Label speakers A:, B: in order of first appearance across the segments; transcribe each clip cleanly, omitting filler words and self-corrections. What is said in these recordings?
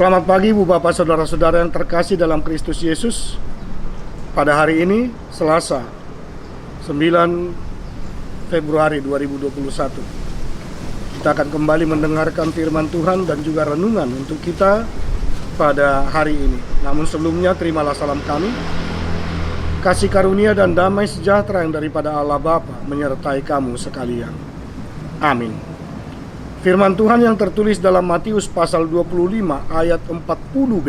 A: Selamat pagi Ibu Bapak Saudara-saudara yang terkasih dalam Kristus Yesus. Pada hari ini Selasa 9 Februari 2021, kita akan kembali mendengarkan firman Tuhan dan juga renungan untuk kita pada hari ini. Namun sebelumnya terimalah salam kami. Kasih karunia dan damai sejahtera yang daripada Allah Bapa menyertai kamu sekalian. Amin. Firman Tuhan yang tertulis dalam Matius pasal 25 ayat 40b.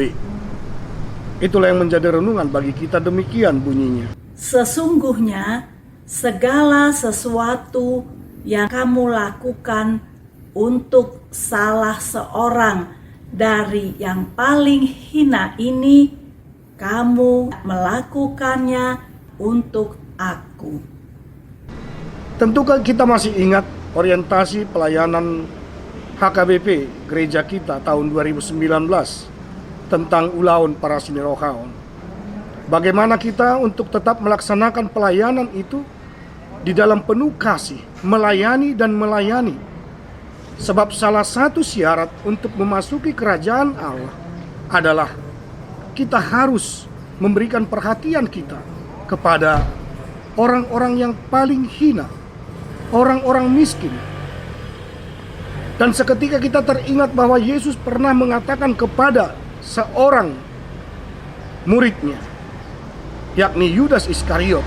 A: Itulah yang menjadi renungan bagi kita, demikian bunyinya.
B: Sesungguhnya segala sesuatu yang kamu lakukan untuk salah seorang dari yang paling hina ini, kamu melakukannya untuk aku.
A: Tentu kita masih ingat orientasi pelayanan HKBP gereja kita tahun 2019 tentang ulaun para sinirohaon. Bagaimana kita untuk tetap melaksanakan pelayanan itu di dalam penuh kasih, melayani dan melayani. Sebab salah satu syarat untuk memasuki kerajaan Allah adalah kita harus memberikan perhatian kita kepada orang-orang yang paling hina, orang-orang miskin. Dan seketika kita teringat bahwa Yesus pernah mengatakan kepada seorang muridnya, yakni Yudas Iskariot,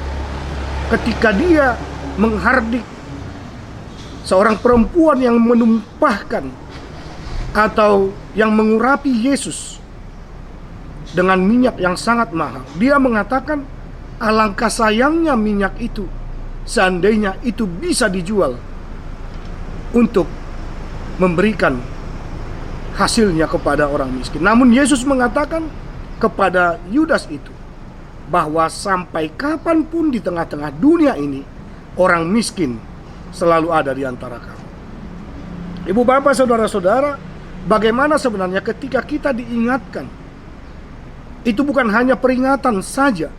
A: ketika dia menghardik seorang perempuan yang menumpahkan atau yang mengurapi Yesus dengan minyak yang sangat mahal. Dia mengatakan, alangkah sayangnya minyak itu seandainya itu bisa dijual untuk memberikan hasilnya kepada orang miskin. Namun Yesus mengatakan kepada Yudas itu bahwa sampai kapanpun di tengah-tengah dunia ini, orang miskin selalu ada di antara kamu. Ibu bapak saudara-saudara, bagaimana sebenarnya ketika kita diingatkan, itu bukan hanya peringatan saja,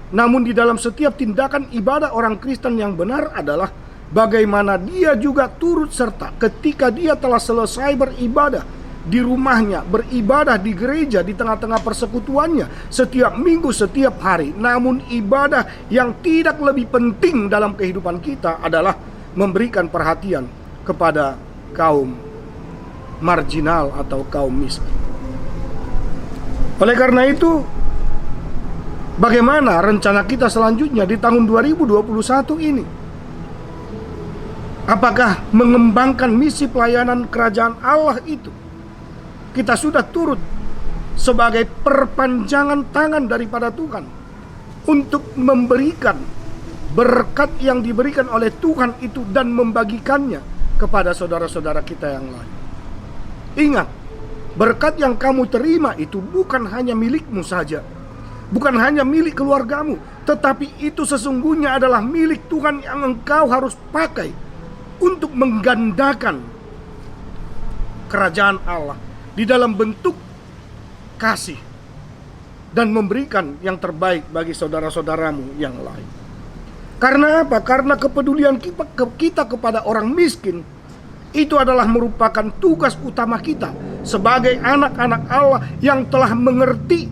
A: namun di dalam setiap tindakan ibadah orang Kristen yang benar adalah bagaimana dia juga turut serta ketika dia telah selesai beribadah di rumahnya, beribadah di gereja, di tengah-tengah persekutuannya, setiap minggu, setiap hari. Namun ibadah yang tidak lebih penting dalam kehidupan kita adalah memberikan perhatian kepada kaum marginal atau kaum miskin. Oleh karena itu, bagaimana rencana kita selanjutnya di tahun 2021 ini? Apakah mengembangkan misi pelayanan kerajaan Allah itu kita sudah turut sebagai perpanjangan tangan daripada Tuhan untuk memberikan berkat yang diberikan oleh Tuhan itu dan membagikannya kepada saudara-saudara kita yang lain? Ingat, berkat yang kamu terima itu bukan hanya milikmu saja, bukan hanya milik keluargamu, tetapi itu sesungguhnya adalah milik Tuhan yang engkau harus pakai untuk menggandakan kerajaan Allah di dalam bentuk kasih dan memberikan yang terbaik bagi saudara-saudaramu yang lain. Karena apa? Karena kepedulian kita kepada orang miskin itu adalah merupakan tugas utama kita sebagai anak-anak Allah yang telah mengerti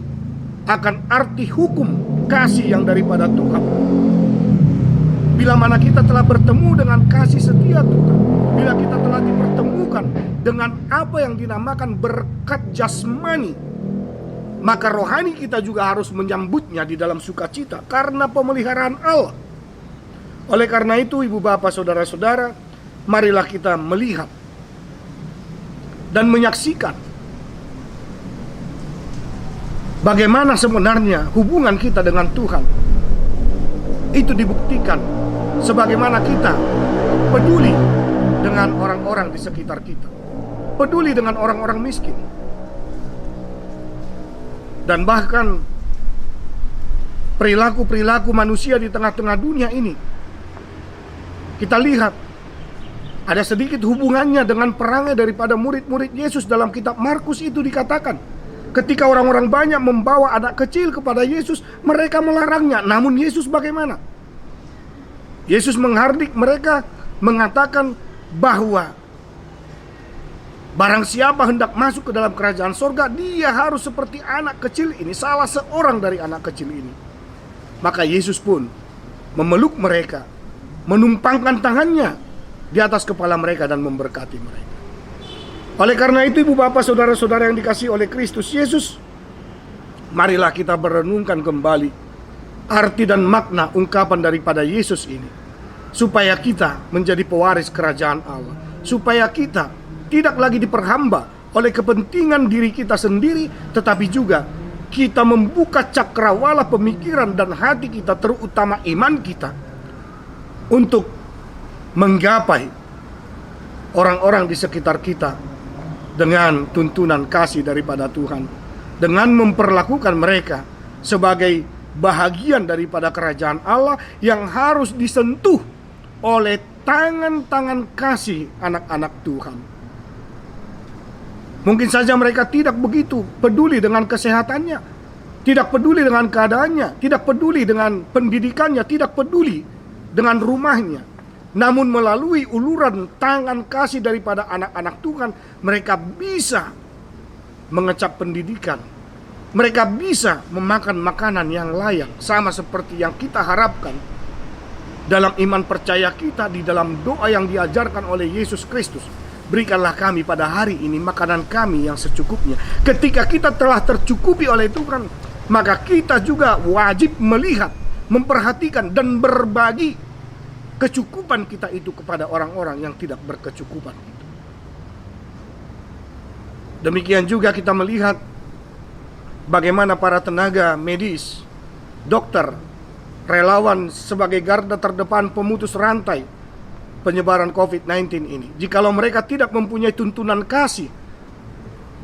A: akan arti hukum kasih yang daripada Tuhan. Bila mana kita telah bertemu dengan kasih setia Tuhan, bila kita telah dipertemukan dengan apa yang dinamakan berkat jasmani, maka rohani kita juga harus menyambutnya di dalam sukacita karena pemeliharaan Allah. Oleh karena itu, ibu bapak saudara-saudara, marilah kita melihat dan menyaksikan bagaimana sebenarnya hubungan kita dengan Tuhan itu dibuktikan sebagaimana kita peduli dengan orang-orang di sekitar kita, peduli dengan orang-orang miskin, dan bahkan perilaku-perilaku manusia di tengah-tengah dunia ini. Kita lihat ada sedikit hubungannya dengan perangai daripada murid-murid Yesus. Dalam kitab Markus itu dikatakan, ketika orang-orang banyak membawa anak kecil kepada Yesus, mereka melarangnya. Namun Yesus bagaimana? Yesus menghardik mereka, mengatakan bahwa Barang siapa hendak masuk ke dalam kerajaan sorga, dia harus seperti anak kecil ini, salah seorang dari anak kecil ini. Maka Yesus pun memeluk mereka, menumpangkan tangannya di atas kepala mereka dan memberkati mereka. Oleh karena itu, ibu bapak saudara-saudara yang dikasihi oleh Kristus Yesus, marilah kita merenungkan kembali arti dan makna ungkapan daripada Yesus ini, supaya kita menjadi pewaris kerajaan Allah, supaya kita tidak lagi diperhamba oleh kepentingan diri kita sendiri, tetapi juga kita membuka cakrawala pemikiran dan hati kita, terutama iman kita, untuk menggapai orang-orang di sekitar kita dengan tuntunan kasih daripada Tuhan, dengan memperlakukan mereka sebagai bahagian daripada kerajaan Allah yang harus disentuh oleh tangan-tangan kasih anak-anak Tuhan. Mungkin saja mereka tidak begitu peduli dengan kesehatannya, tidak peduli dengan keadaannya, tidak peduli dengan pendidikannya, tidak peduli dengan rumahnya. Namun melalui uluran tangan kasih daripada anak-anak Tuhan, mereka bisa mengecap pendidikan, mereka bisa memakan makanan yang layak, sama seperti yang kita harapkan dalam iman percaya kita, di dalam doa yang diajarkan oleh Yesus Kristus. Berikanlah kami pada hari ini makanan kami yang secukupnya. Ketika kita telah tercukupi oleh Tuhan, maka kita juga wajib melihat, memperhatikan, dan berbagi kecukupan kita itu kepada orang-orang yang tidak berkecukupan itu. Demikian juga kita melihat bagaimana para tenaga medis, dokter, relawan sebagai garda terdepan pemutus rantai penyebaran COVID-19 ini. Jikalau mereka tidak mempunyai tuntunan kasih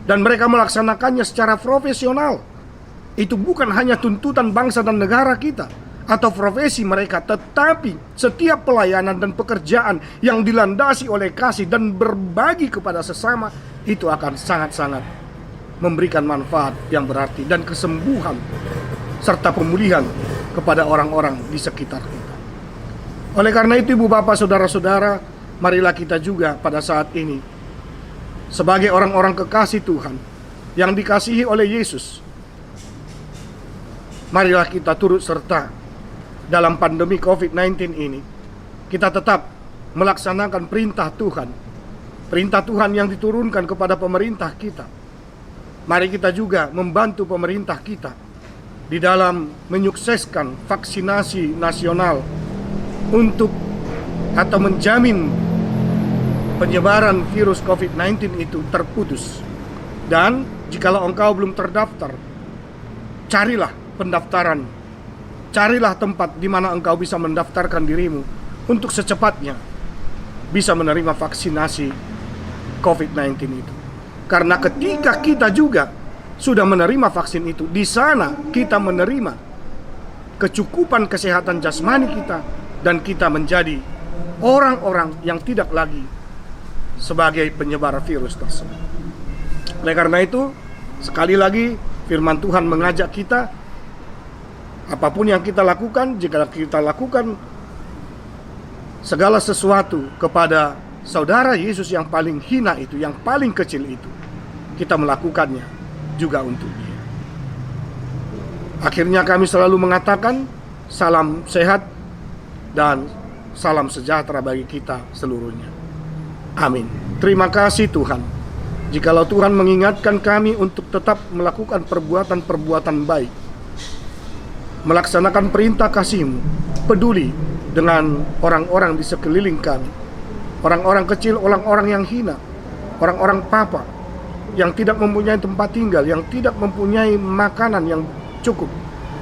A: dan mereka melaksanakannya secara profesional, itu bukan hanya tuntutan bangsa dan negara kita atau profesi mereka, tetapi setiap pelayanan dan pekerjaan yang dilandasi oleh kasih dan berbagi kepada sesama, itu akan sangat-sangat memberikan manfaat yang berarti dan kesembuhan serta pemulihan kepada orang-orang di sekitar kita. Oleh karena itu, ibu bapak saudara-saudara, marilah kita juga pada saat ini sebagai orang-orang kekasih Tuhan yang dikasihi oleh Yesus, marilah kita turut serta dalam pandemi COVID-19 ini. Kita tetap melaksanakan perintah Tuhan yang diturunkan kepada pemerintah kita. Mari kita juga membantu pemerintah kita di dalam menyukseskan vaksinasi nasional untuk atau menjamin penyebaran virus COVID-19 itu terputus. Dan jikalau engkau belum terdaftar, carilah pendaftaran, carilah tempat di mana engkau bisa mendaftarkan dirimu untuk secepatnya bisa menerima vaksinasi COVID-19 itu. Karena ketika kita juga sudah menerima vaksin itu, di sana kita menerima kecukupan kesehatan jasmani kita, dan kita menjadi orang-orang yang tidak lagi sebagai penyebar virus tersebut. Oleh karena itu, sekali lagi firman Tuhan mengajak kita, apapun yang kita lakukan, jika kita lakukan segala sesuatu kepada saudara Yesus yang paling hina itu, yang paling kecil itu, kita melakukannya juga untuk dia. Akhirnya kami selalu mengatakan salam sehat dan salam sejahtera bagi kita seluruhnya. Amin. Terima kasih Tuhan. Jikalau Tuhan mengingatkan kami untuk tetap melakukan perbuatan-perbuatan baik, melaksanakan perintah kasih-Mu, peduli dengan orang-orang di sekeliling kami, orang-orang kecil, orang-orang yang hina, orang-orang papa yang tidak mempunyai tempat tinggal, yang tidak mempunyai makanan yang cukup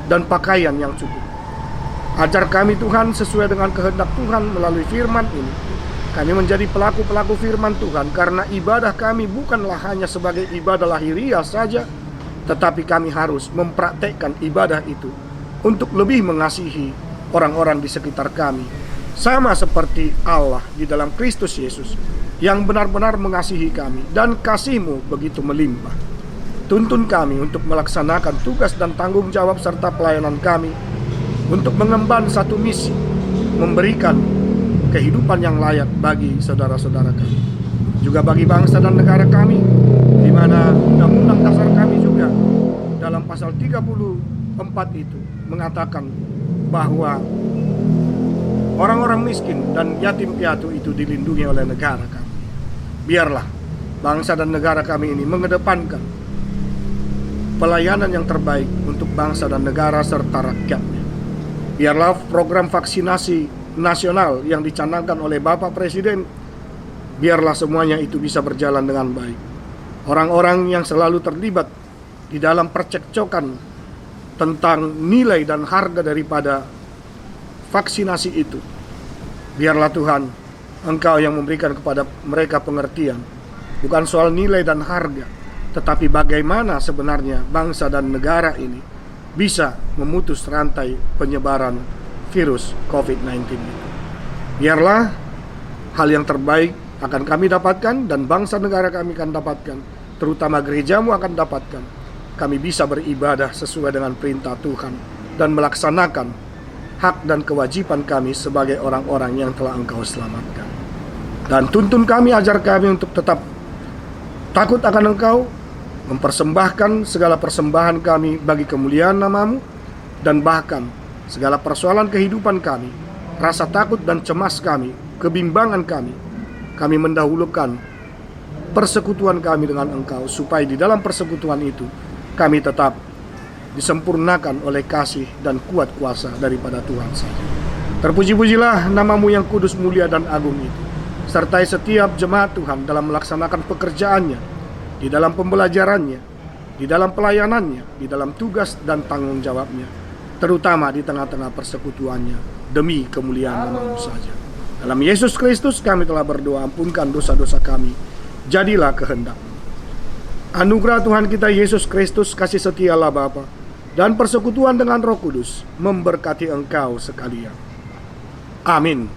A: dan pakaian yang cukup. Ajar kami Tuhan sesuai dengan kehendak Tuhan melalui firman ini. Kami menjadi pelaku-pelaku firman Tuhan, karena ibadah kami bukanlah hanya sebagai ibadah lahiriah saja, tetapi kami harus mempraktekkan ibadah itu untuk lebih mengasihi orang-orang di sekitar kami, sama seperti Allah di dalam Kristus Yesus yang benar-benar mengasihi kami, dan kasih-Mu begitu melimpah. Tuntun kami untuk melaksanakan tugas dan tanggung jawab serta pelayanan kami untuk mengemban satu misi, memberikan kehidupan yang layak bagi saudara-saudara kami. juga bagi bangsa dan negara kami, di mana undang-undang dasar kami juga dalam pasal 34 itu mengatakan bahwa orang-orang miskin dan yatim piatu itu dilindungi oleh negara kami. Biarlah bangsa dan negara kami ini mengedepankan pelayanan yang terbaik untuk bangsa dan negara serta rakyatnya. Biarlah program vaksinasi nasional yang dicanangkan oleh Bapak Presiden, biarlah semuanya itu bisa berjalan dengan baik. Orang-orang yang selalu terlibat di dalam percekcokan tentang nilai dan harga daripada vaksinasi itu, biarlah Tuhan, Engkau yang memberikan kepada mereka pengertian, bukan soal nilai dan harga, tetapi bagaimana sebenarnya bangsa dan negara ini bisa memutus rantai penyebaran virus COVID-19 itu. Biarlah hal yang terbaik akan kami dapatkan dan bangsa negara kami akan dapatkan, terutama gerejamu akan dapatkan. Kami bisa beribadah sesuai dengan perintah Tuhan dan melaksanakan hak dan kewajiban kami sebagai orang-orang yang telah Engkau selamatkan. Dan tuntun kami, ajar kami untuk tetap takut akan Engkau, mempersembahkan segala persembahan kami bagi kemuliaan nama-Mu, dan bahkan segala persoalan kehidupan kami, rasa takut dan cemas kami, kebimbangan kami mendahulukan persekutuan kami dengan Engkau, supaya di dalam persekutuan itu kami tetap disempurnakan oleh kasih dan kuat kuasa daripada Tuhan saja. Terpuji-pujilah nama-Mu yang kudus, mulia, dan agung itu. Sertai setiap jemaat Tuhan dalam melaksanakan pekerjaannya, di dalam pembelajarannya, di dalam pelayanannya, di dalam tugas dan tanggung jawabnya, terutama di tengah-tengah persekutuannya, demi kemuliaan nama-Mu saja. Dalam Yesus Kristus kami telah berdoa, ampunkan dosa-dosa kami, jadilah kehendak-Mu. Anugerah Tuhan kita Yesus Kristus, kasih setia Allah Bapa, dan persekutuan dengan Roh Kudus memberkati engkau sekalian. Amin.